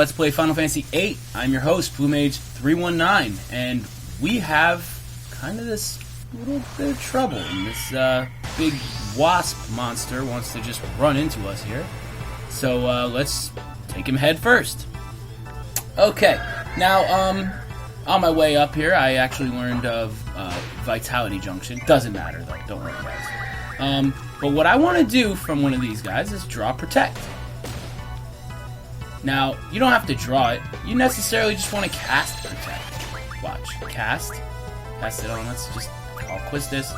Let's play Final Fantasy VIII. I'm your host, BlueMage319, and we have kind of this little bit of trouble. And this big wasp monster wants to just run into us here. So let's take him head first. Okay, now on my way up here, I actually learned of Vitality Junction. Doesn't matter though, don't worry guys. But what I want to do from one of these guys is draw Protect. Now, you don't have to draw it. You necessarily just want to cast Protect. Watch. Cast it on. I'll quiz this.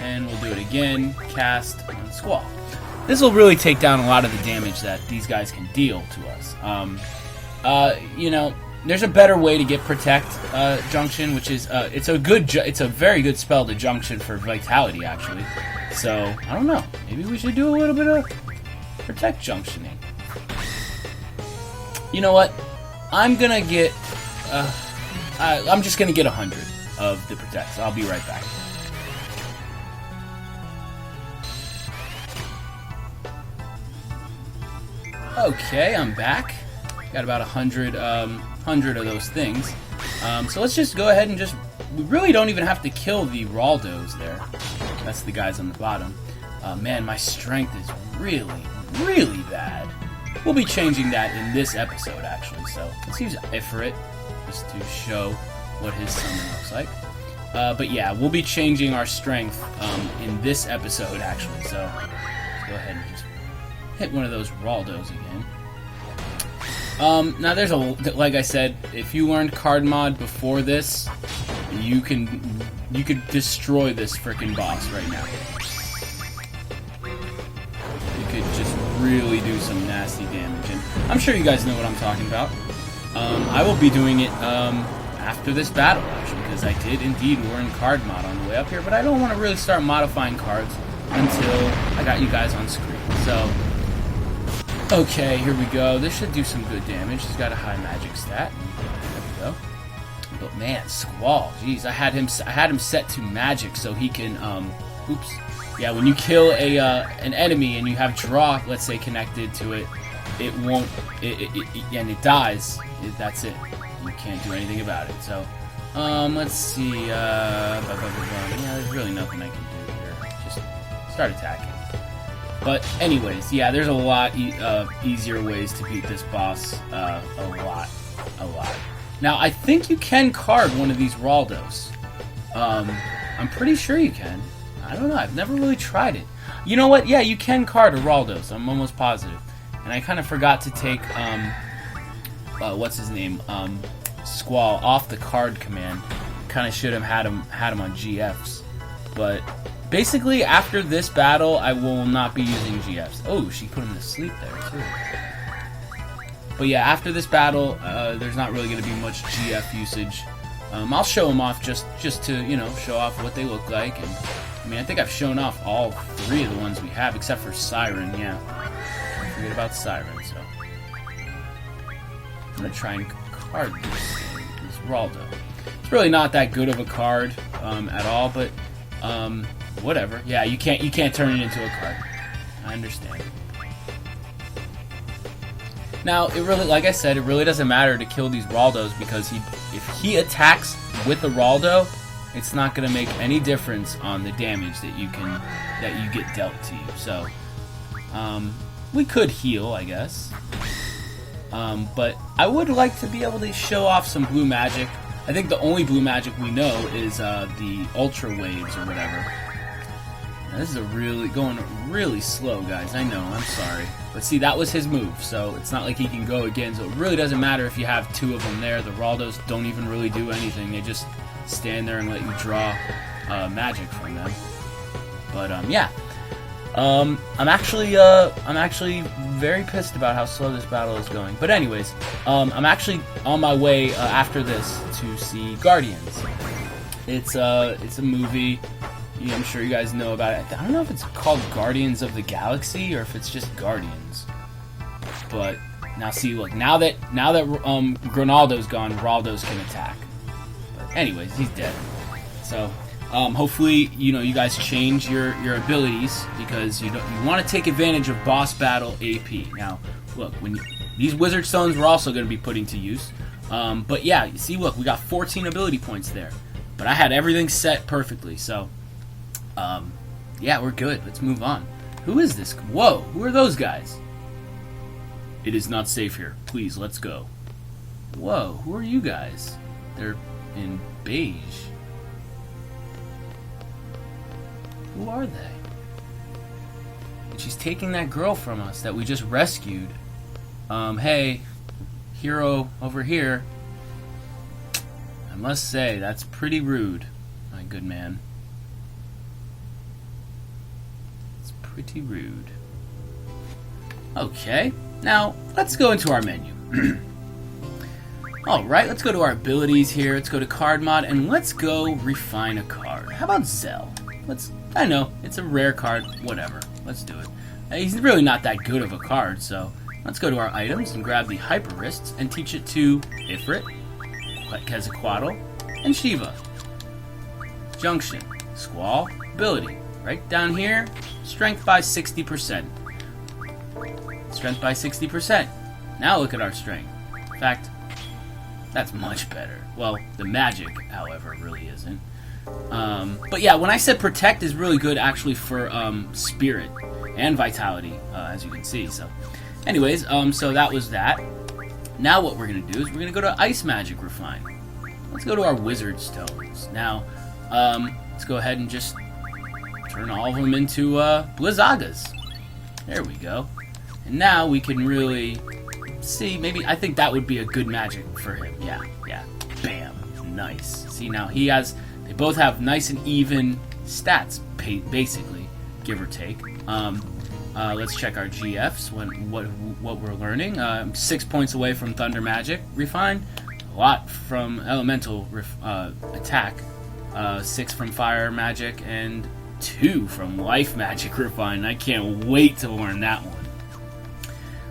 And we'll do it again. Cast on Squall. This will really take down a lot of the damage that these guys can deal to us. You know, there's a better way to get Protect Junction, which is, it's a very good spell to Junction for Vitality, actually. So, I don't know. Maybe we should do a little bit of Protect Junctioning. You know what? I'm gonna get. I'm just gonna get 100 of the protects. I'll be right back. Okay, I'm back. Got about 100 of those things. So let's just go ahead and we really don't even have to kill the Raldos there. That's the guys on the bottom. Man, my strength is really, really bad. We'll be changing that in this episode, actually. So let's use Ifirit just to show what his summon looks like. But yeah, we'll be changing our strength in this episode, actually. So let's go ahead and just hit one of those Raldos again. Now there's like I said, if you learned card mod before this, you could destroy this frickin' boss right now. Really do some nasty damage, and I'm sure you guys know what I'm talking about. I will be doing it after this battle, actually, because I did indeed learn card mod on the way up here, but I don't want to really start modifying cards until I got you guys on screen. So, okay, here we go. This should do some good damage. He's got a high magic stat. There we go. But man, Squall, jeez, I had him set to magic so he can oops. Yeah, when you kill an enemy and you have draw, let's say, connected to it, it won't, and it dies. That's it. You can't do anything about it. So, let's see. Yeah, there's really nothing I can do here. Just start attacking. But anyways, yeah, there's a lot easier ways to beat this boss. A lot. Now, I think you can card one of these Raldos. I'm pretty sure you can. I don't know, I've never really tried it. You know what? Yeah, you can card a Raldos. I'm almost positive. And I kind of forgot to take, what's his name? Squall off the card command. Kind of should have had him on GFs. But basically, after this battle, I will not be using GFs. Oh, she put him to sleep there, too. But yeah, after this battle, there's not really going to be much GF usage. I'll show them off just to, you know, show off what they look like. And I mean, I think I've shown off all 3 of the ones we have, except for Siren, yeah. Don't forget about Siren, so. I'm going to try and card this Raldo. It's really not that good of a card at all, but whatever. Yeah, you can't turn it into a card. I understand. Now, it really, like I said, it really doesn't matter to kill these Raldos because if he attacks with a Raldo, it's not going to make any difference on the damage that you get dealt to you. So, we could heal, I guess. But I would like to be able to show off some blue magic. I think the only blue magic we know is the Ultra Waves or whatever. Now, this is going really slow, guys. I know, I'm sorry. But see, that was his move, so it's not like he can go again. So it really doesn't matter if you have 2 of them there. The Raldos don't even really do anything. They just stand there and let you draw magic from them. But yeah, I'm actually very pissed about how slow this battle is going. But anyways, I'm actually on my way after this to see Guardians. It's a movie. Yeah, I'm sure you guys know about it. I don't know if it's called Guardians of the Galaxy or if it's just Guardians. But now see, look, now that Grinaldo's gone, Raldos can attack. But anyways, he's dead. So hopefully, you guys change your abilities because you want to take advantage of boss battle AP. Now, look, These wizard stones we're also going to be putting to use. But yeah, you see, look, we got 14 ability points there. But I had everything set perfectly, so yeah, we're good. Let's move on. Who is this? Whoa, who are those guys? It is not safe here. Please, let's go. Whoa, who are you guys? They're in beige. Who are they? And she's taking that girl from us that we just rescued. Hey, hero over here. I must say, that's pretty rude, my good man. It's pretty rude. Okay, now let's go into our menu. Alright, let's go to our abilities here. Let's go to card mod and let's go refine a card. How about Zell? I know, it's a rare card, whatever. Let's do it. He's really not that good of a card, so let's go to our items and grab the Hyper Wrists and teach it to Ifirit, Quezacotl, and Shiva. Junction, Squall, ability. Right down here, strength by 60%. Strength by 60%. Now look at our strength. In fact, that's much better. Well, the magic, however, really isn't. But yeah, when I said protect is really good actually for spirit and vitality, as you can see. So, anyways, so that was that. Now what we're gonna do is we're gonna go to Ice Magic Refine. Let's go to our Wizard Stones. Now, let's go ahead and just turn all of them into Blizzagas. There we go. And now we can really see, maybe, I think that would be a good magic for him. Yeah. Bam. Nice. See, now they both have nice and even stats, basically, give or take. Let's check our GFs, what we're learning. 6 points away from Thunder Magic Refine, a lot from Elemental Attack, 6 from Fire Magic, and 2 from Life Magic Refine. I can't wait to learn that one.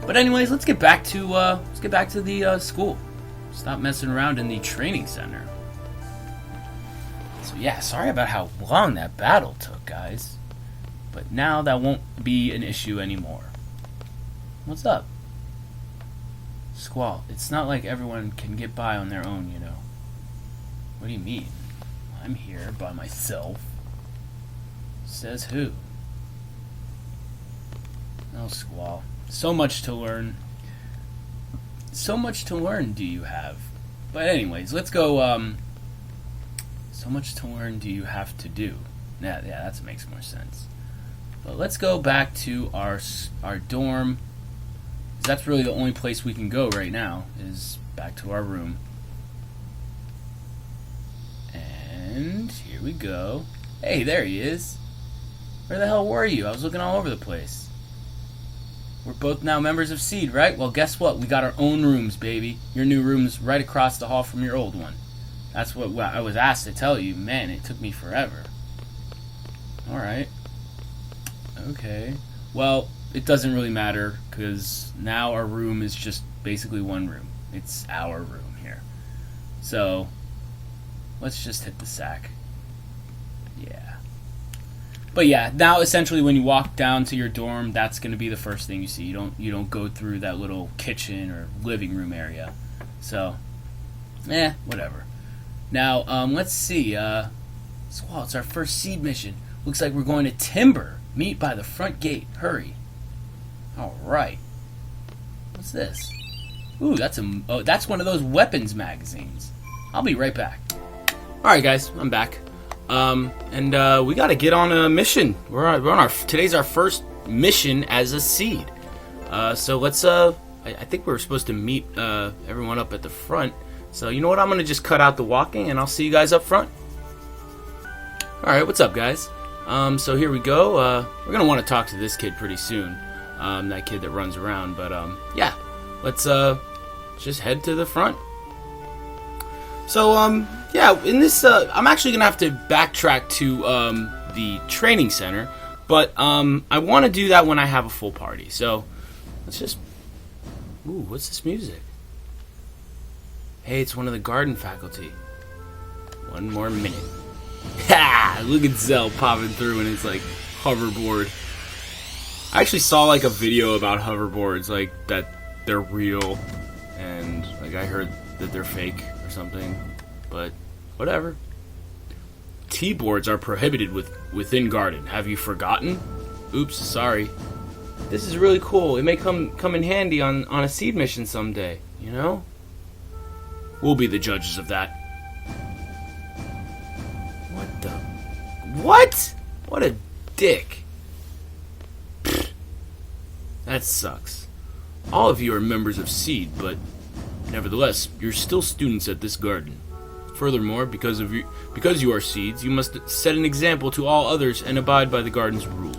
But anyways, let's get back to the school. Stop messing around in the training center. So yeah, sorry about how long that battle took, guys. But now that won't be an issue anymore. What's up? Squall, it's not like everyone can get by on their own, you know. What do you mean? I'm here by myself. Says who? Oh, Squall. So much to learn. So much to learn do you have? But anyways, let's go, so much to learn do you have to do? Yeah, that makes more sense. But let's go back to our dorm. That's really the only place we can go right now, is back to our room. And here we go. Hey, there he is. Where the hell were you? I was looking all over the place. We're both now members of Seed, right? Well, guess what? We got our own rooms, baby. Your new room's right across the hall from your old one. That's what I was asked to tell you. Man, it took me forever. Alright. Okay. Well, it doesn't really matter, because now our room is just basically one room. It's our room here. So, let's just hit the sack. Yeah. But yeah, now essentially when you walk down to your dorm, that's going to be the first thing you see. You don't go through that little kitchen or living room area. So, whatever. Now, let's see. Squall, it's our first Seed mission. Looks like we're going to Timber. Meet by the front gate. Hurry. Alright. What's this? Ooh, that's one of those weapons magazines. I'll be right back. Alright guys, I'm back. We gotta get on a mission. Today's our first mission as a Seed. So let's, I think we're supposed to meet, everyone up at the front. So you know what, I'm gonna just cut out the walking and I'll see you guys up front. Alright, what's up guys? So here we go. We're gonna want to talk to this kid pretty soon. That kid that runs around, but, yeah. Let's, just head to the front. So, yeah, in this, I'm actually gonna have to backtrack to, the training center, but, I want to do that when I have a full party, so, let's just, ooh, what's this music? Hey, it's one of the garden faculty. One more minute. Ha! Look at Zell popping through in his, like, hoverboard. I actually saw, like, a video about hoverboards, like, that they're real, and like I heard that they're fake or something, but whatever. T-boards are prohibited within Garden. Have you forgotten? Oops, sorry. This is really cool. It may come in handy on a seed mission someday, you know? We'll be the judges of that. What the... What? What a dick. Pfft. That sucks. All of you are members of Seed, but nevertheless, you're still students at this garden. Furthermore, because you are Seeds, you must set an example to all others and abide by the garden's rules.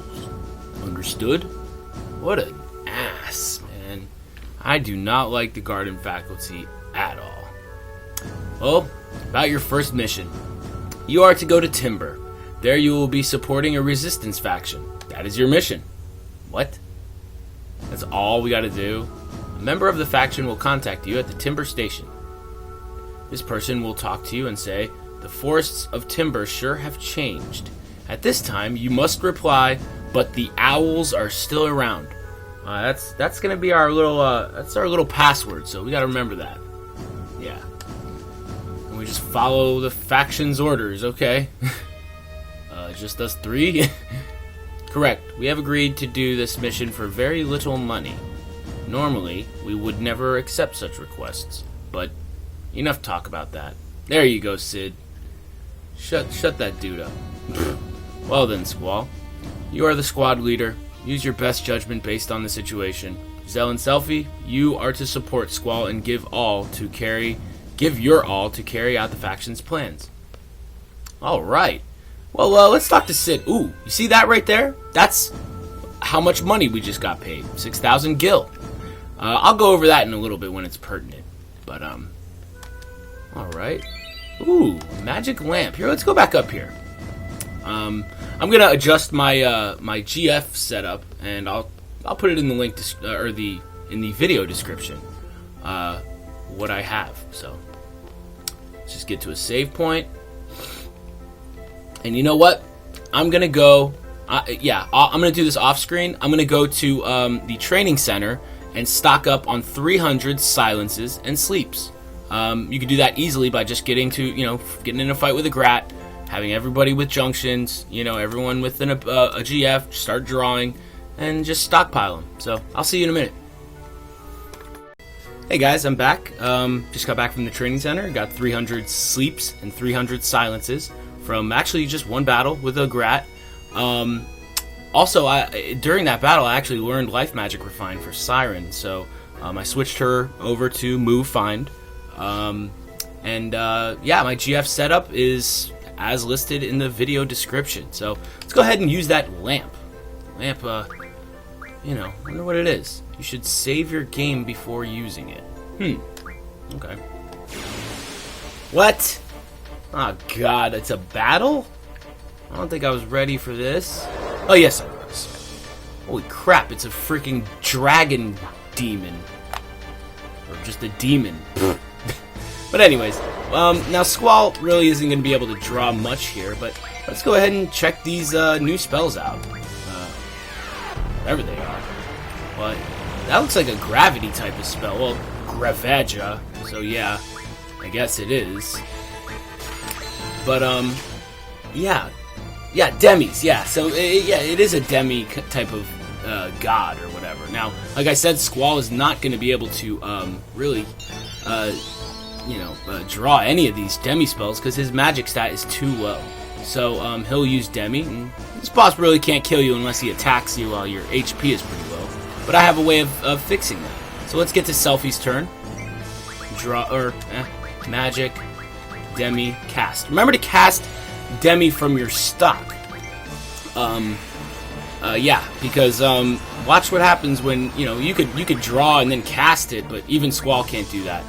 Understood? What an ass, man. I do not like the garden faculty at all. Well, about your first mission. You are to go to Timber. There you will be supporting a resistance faction. That is your mission. What? That's all we gotta do? A member of the faction will contact you at the Timber station. This person will talk to you and say, the forests of Timber sure have changed. At this time, you must reply, but the owls are still around. That's gonna be our little password, so we gotta remember that. Yeah. And we just follow the faction's orders, okay? Just us three? Correct. We have agreed to do this mission for very little money. Normally, we would never accept such requests, but enough talk about that. There you go, Sid. Shut that dude up. Well then, Squall. You are the squad leader. Use your best judgment based on the situation. Zell and Selphie, you are to support Squall and give your all to carry out the faction's plans. Alright. Well, let's talk to Sid. Ooh, you see that right there? That's how much money we just got paid. 6,000 gil. I'll go over that in a little bit when it's pertinent. But, alright. Ooh, magic lamp. Here, let's go back up here. I'm gonna adjust my my GF setup, and I'll put it in the link in the video description. What I have. So let's just get to a save point. And you know what? I'm gonna go. I'm gonna do this off screen. I'm gonna go to the training center and stock up on 300 silences and sleeps. You can do that easily by just getting in a fight with a Grat, having everybody with junctions, everyone with a GF, start drawing, and just stockpile them. So I'll see you in a minute. Hey guys, I'm back. Just got back from the training center. Got 300 sleeps and 300 silences from actually just one battle with a Grat. Also, during that battle, I actually learned Life Magic Refine for Siren, so I switched her over to Move Find. My GF setup is as listed in the video description. So let's go ahead and use that lamp. Wonder what it is. You should save your game before using it. Okay. What? Oh god, it's a battle? I don't think I was ready for this. Oh yes, I was. Holy crap, it's a freaking dragon demon. Or just a demon. But anyways, now Squall really isn't going to be able to draw much here, but let's go ahead and check these new spells out. Whatever they are. But that looks like a gravity type of spell. Well, Gravaja, so yeah, I guess it is. But, Demis, yeah, so, it is a Demi type of god or whatever. Now, like I said, Squall is not going to be able to really draw any of these Demi spells because his magic stat is too low. So he'll use Demi, and this boss really can't kill you unless he attacks you while your HP is pretty low. But I have a way of fixing that. So let's get to Selphie's turn. Magic, Demi, cast. Remember to cast Demi from your stock. Because watch what happens when you could draw and then cast it, but even Squall can't do that.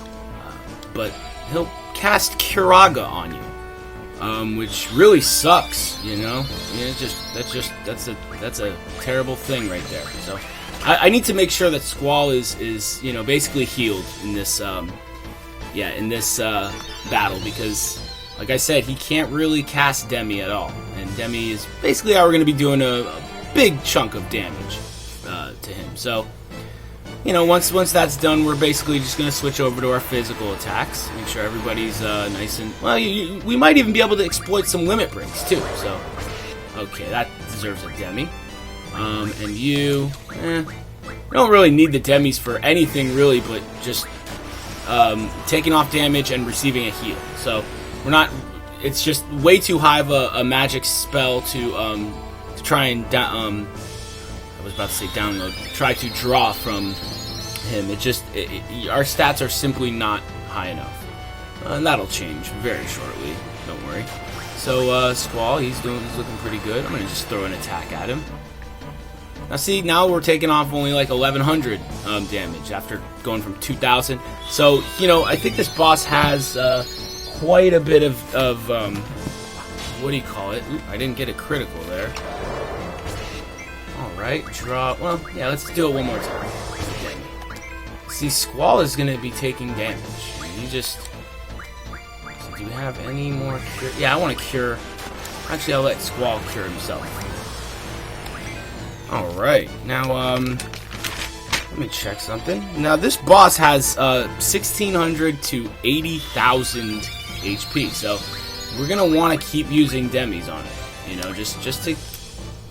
But he'll cast Kiraga on you, which really sucks. That's a terrible thing right there. So I need to make sure that Squall is basically healed in this battle because, like I said, he can't really cast Demi at all, and Demi is basically how we're going to be doing a big chunk of damage to him. So you know, once that's done, we're basically just going to switch over to our physical attacks. Make sure everybody's nice and... Well, we might even be able to exploit some limit breaks, too. So, okay, that deserves a demi. And you... We don't really need the demis for anything, really, but just taking off damage and receiving a heal. So, we're not... It's just way too high of a magic spell to try and... I was about to say download. Try to draw from him. Our stats are simply not high enough. And that'll change very shortly. Don't worry. So, Squall, he's looking pretty good. I'm going to just throw an attack at him. Now see, now we're taking off only like 1,100 damage after going from 2,000. So, you know, I think this boss has quite a bit of what do you call it? Oop, I didn't get a critical there. Alright, draw. Well, yeah, let's do it one more time. See, Squall is going to be taking damage. You just... So do we have any more cure? Yeah, I want to cure. Actually, I'll let Squall cure himself. Alright, now, let me check something. Now, this boss has 1,600 to 80,000 HP, so we're going to want to keep using demis on it. You know, just to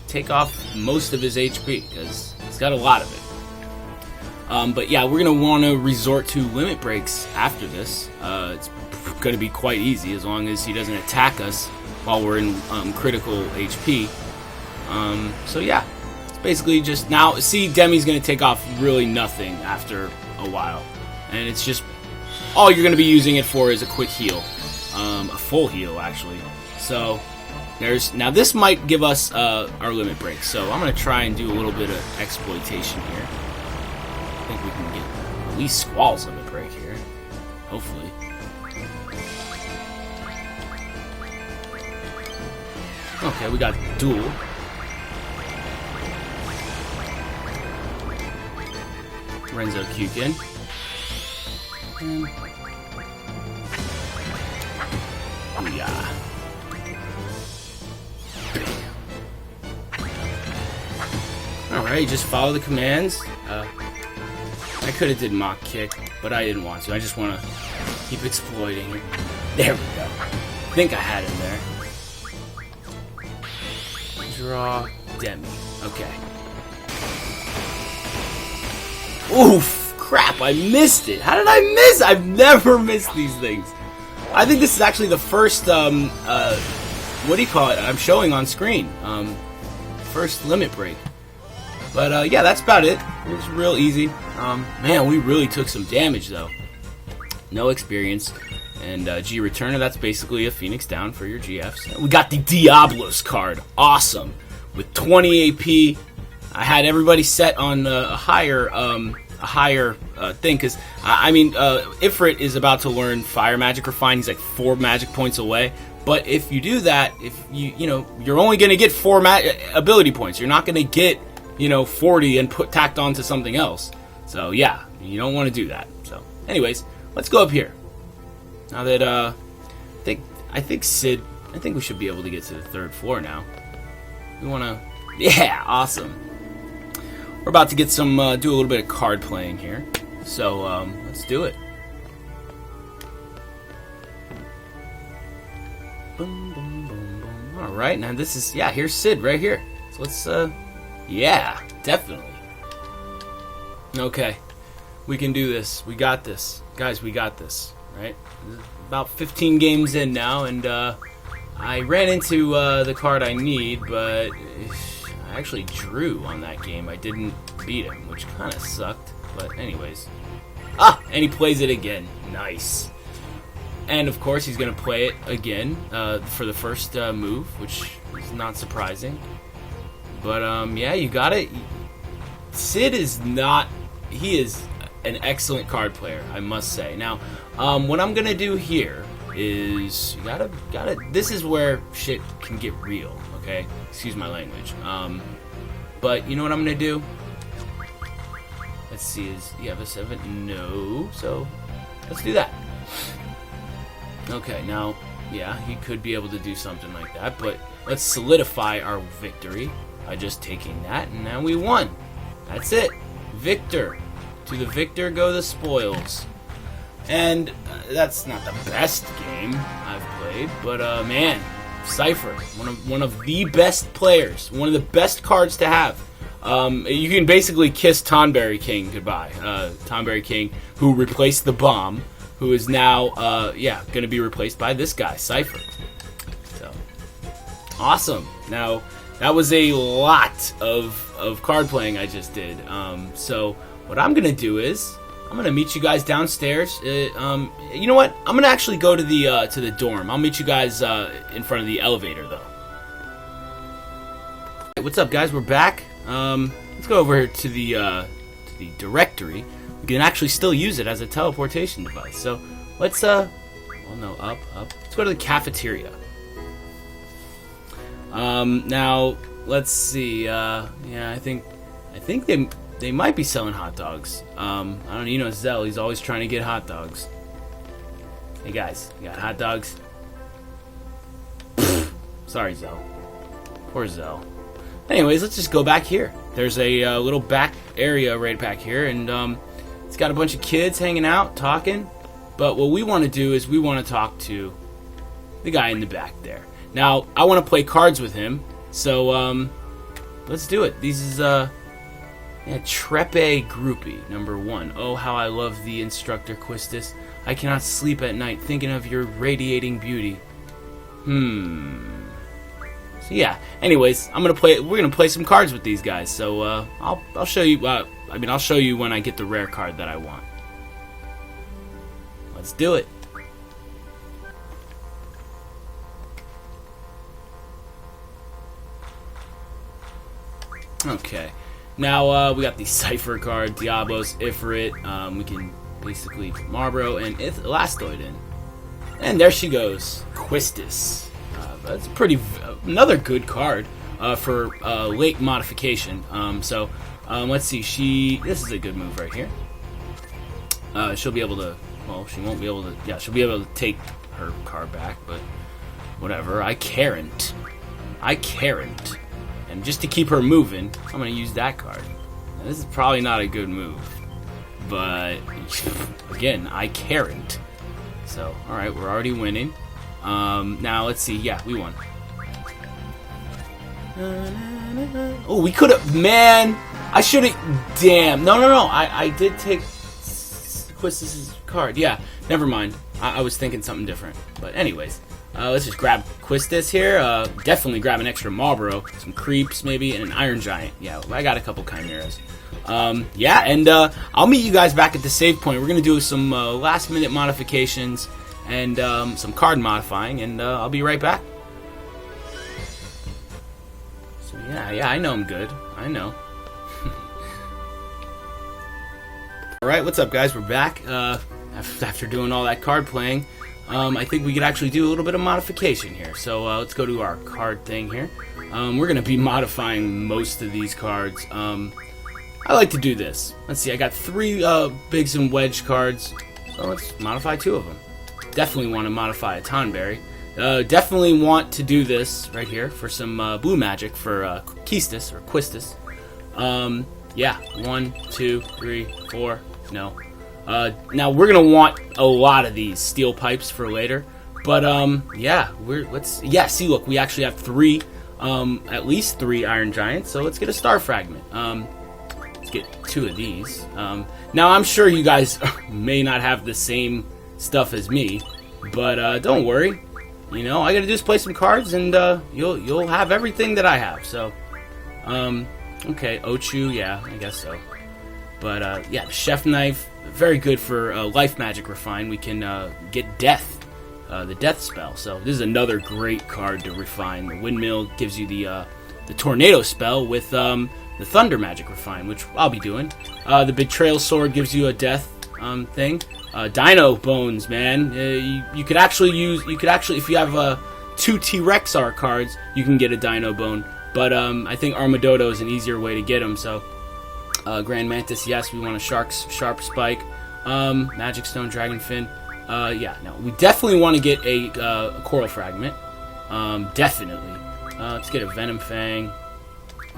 take off most of his HP, because he's got a lot of it. But yeah, we're going to want to resort to limit breaks after this. It's going to be quite easy as long as he doesn't attack us while we're in critical HP. So yeah, it's basically just now, see, Demi's going to take off really nothing after a while. And it's just, all you're going to be using it for is a quick heal. A full heal, actually. So... Now this might give us our limit break, so I'm going to try and do a little bit of exploitation here. I think we can get at least Squall's limit break here. Hopefully. Okay, we got duel. Renzo Kukin. Yeah. Alright, just follow the commands. I could have did mock kick, but I didn't want to. I just want to keep exploiting. There we go. I think I had him there. Draw Demi. Okay. Oof! Crap, I missed it. How did I miss? I've never missed these things. I think this is actually the first, what do you call it? I'm showing on screen. First limit break. But, yeah, that's about it. It was real easy. Man, we really took some damage, though. No experience. And, G Returner, that's basically a Phoenix down for your GFs. We got the Diablos card. Awesome. With 20 AP. I had everybody set on a higher thing, because, I mean, Ifirit is about to learn Fire Magic Refine. He's like 4 magic points away. But if you do that, if you know, you're only going to get 4 ability points. You're not going to get... 40 and tacked onto something else. So yeah, you don't want to do that. So anyways, let's go up here. Now that I think Sid, I think we should be able to get to the 3rd floor now. We want to, yeah, awesome. We're about to get some do a little bit of card playing here. So let's do it. Boom, boom, boom, boom. All right, now this is, yeah, here's Sid right here. So let's yeah, definitely. Okay, we can do this. We got this. Guys, we got this, right? About 15 games in now, and I ran into the card I need, but I actually drew on that game. I didn't beat him, which kind of sucked, but anyways. Ah, and he plays it again. Nice. And, of course, he's going to play it again for the first move, which is not surprising. But, yeah, you got it. Sid is not... He is an excellent card player, I must say. Now, what I'm going to do here is... You gotta... This is where shit can get real, okay? Excuse my language. But, you know what I'm going to do? Let's see, is... You have a 7? No. So, let's do that. Okay, now... Yeah, he could be able to do something like that, but let's solidify our victory by just taking that, and now we won. That's it. Victor. To the victor go the spoils. And that's not the best game I've played, but man, Cypher, one of the best players, one of the best cards to have. You can basically kiss Tonberry King goodbye. Tonberry King, who replaced the bomb, who is now, going to be replaced by this guy, Cypher. So, awesome. Now, that was a lot of card playing I just did. So, what I'm going to do is, I'm going to meet you guys downstairs. You know what? I'm going to actually go to the dorm. I'll meet you guys in front of the elevator, though. Hey, what's up, guys? We're back. Let's go over here to the directory. We can actually still use it as a teleportation device. So let's well, no, up. Let's go to the cafeteria. Now let's see. Yeah, I think they might be selling hot dogs. I don't know. You know Zell. He's always trying to get hot dogs. Hey guys, you got hot dogs? Sorry, Zell. Poor Zell. Anyways, let's just go back here. There's a little back area right back here, and it's got a bunch of kids hanging out, talking. But what we want to do is we want to talk to the guy in the back there. Now, I want to play cards with him, so let's do it. This is Trepe Groupie, #1. Oh, how I love thee, Instructor Quistis. I cannot sleep at night thinking of your radiating beauty. So yeah. Anyways, we're gonna play some cards with these guys. So I'll show you. I'll show you when I get the rare card that I want. Let's do it. Okay. Now we got the Cypher card, Diablos, Ifirit. We can basically Marlboro and Elastoid in. And there she goes, Quistis. That's another good card for late modification. So let's see. This is a good move right here. She'll be able to. Well, she won't be able to. Yeah, she'll be able to take her card back, but whatever. I caren't. And just to keep her moving, I'm gonna use that card. Now, this is probably not a good move, but again, I caren't. So, all right, we're already winning. Now let's see. Yeah, we won. Oh, we could have. Man, I should have. Damn. No. I did take Quistis' card. Yeah, never mind. I was thinking something different. But anyways, let's just grab Quistis here. Definitely grab an extra Marlboro, some creeps maybe, and an Iron Giant. Yeah, I got a couple chimeras. Yeah, and I'll meet you guys back at the save point. We're gonna do some last-minute modifications and some card modifying, and I'll be right back. So yeah, I know I'm good. I know. Alright, what's up, guys? We're back. After doing all that card playing, I think we could actually do a little bit of modification here. So let's go to our card thing here. We're gonna be modifying most of these cards. I like to do this. Let's see, I got 3 Bigs and Wedge cards, so let's modify 2 of them. Definitely want to modify a Tonberry. Definitely want to do this right here for some blue magic for Quistis or Quistis. Yeah, 1, 2, 3, 4. No. Now we're gonna want a lot of these steel pipes for later. But yeah, see, look, we actually have 3, at least 3 Iron Giants. So let's get a Star Fragment. Let's get 2 of these. Now I'm sure you guys may not have the same stuff as me, but don't worry. You know, all I gotta do is play some cards, and you'll have everything that I have. So, okay, Ochu, yeah, I guess so. But yeah, the Chef Knife, very good for Life Magic Refine. We can get Death, the Death spell. So this is another great card to refine. The Windmill gives you the Tornado spell with the Thunder Magic Refine, which I'll be doing. The Betrayal Sword gives you a Death thing. Dino Bones, man. You could actually if you have 2 T-Rexar cards, you can get a Dino Bone. But I think Armadodo is an easier way to get them. So Grand Mantis, yes, we want a Sharp Spike. Magic Stone, Dragonfin. Yeah, no, we definitely want to get a Coral Fragment. Definitely. Let's get a Venom Fang.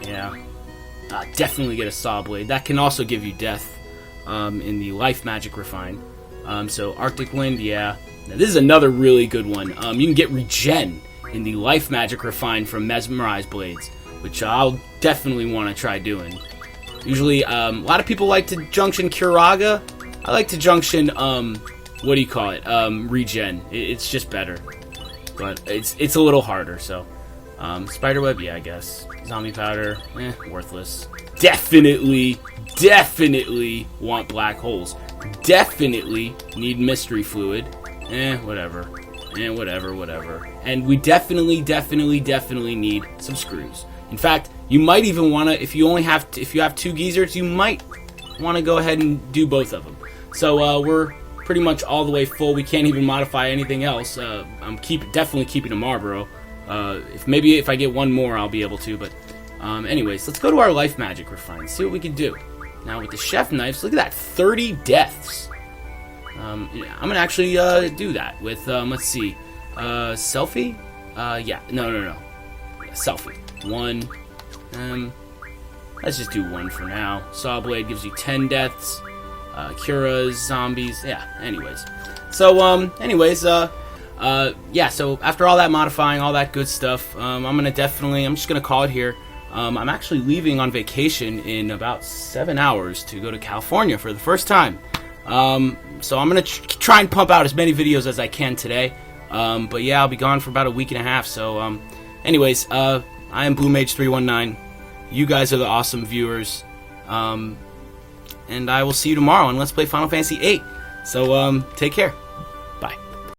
Yeah. Definitely get a Saw Blade. That can also give you Death. in the Life Magic Refine. So Arctic Wind, yeah. Now, this is another really good one. You can get Regen in the Life Magic Refine from Mesmerize Blades, which I'll definitely want to try doing. Usually, a lot of people like to junction Curaga. I like to junction, what do you call it? Regen. It's just better. But it's a little harder, so. Spiderweb, yeah, I guess. Zombie Powder, worthless. Definitely want Black Holes. Definitely need Mystery Fluid. Whatever. Whatever. And we definitely need some screws. In fact, you might even want to, if you have 2 geezers, you might want to go ahead and do both of them. So we're pretty much all the way full. We can't even modify anything else. I'm definitely keeping a Marlboro. If I get one more, I'll be able to. But anyways, let's go to our Life Magic Refine. See what we can do. Now with the Chef Knives, look at that, 30 deaths. I'm gonna actually do that with let's see, Selphie. Yeah, no. Yeah, Selphie. 1. Let's just do 1 for now. Sawblade gives you 10 deaths. Curas, zombies. Yeah. Anyways, so yeah. So after all that modifying, all that good stuff, I'm just gonna call it here. I'm actually leaving on vacation in about 7 hours to go to California for the first time. So I'm gonna try and pump out as many videos as I can today. But yeah, I'll be gone for about a week and a half. So anyways, I am BlueMage319. You guys are the awesome viewers. And I will see you tomorrow, and let's play Final Fantasy VIII. So take care.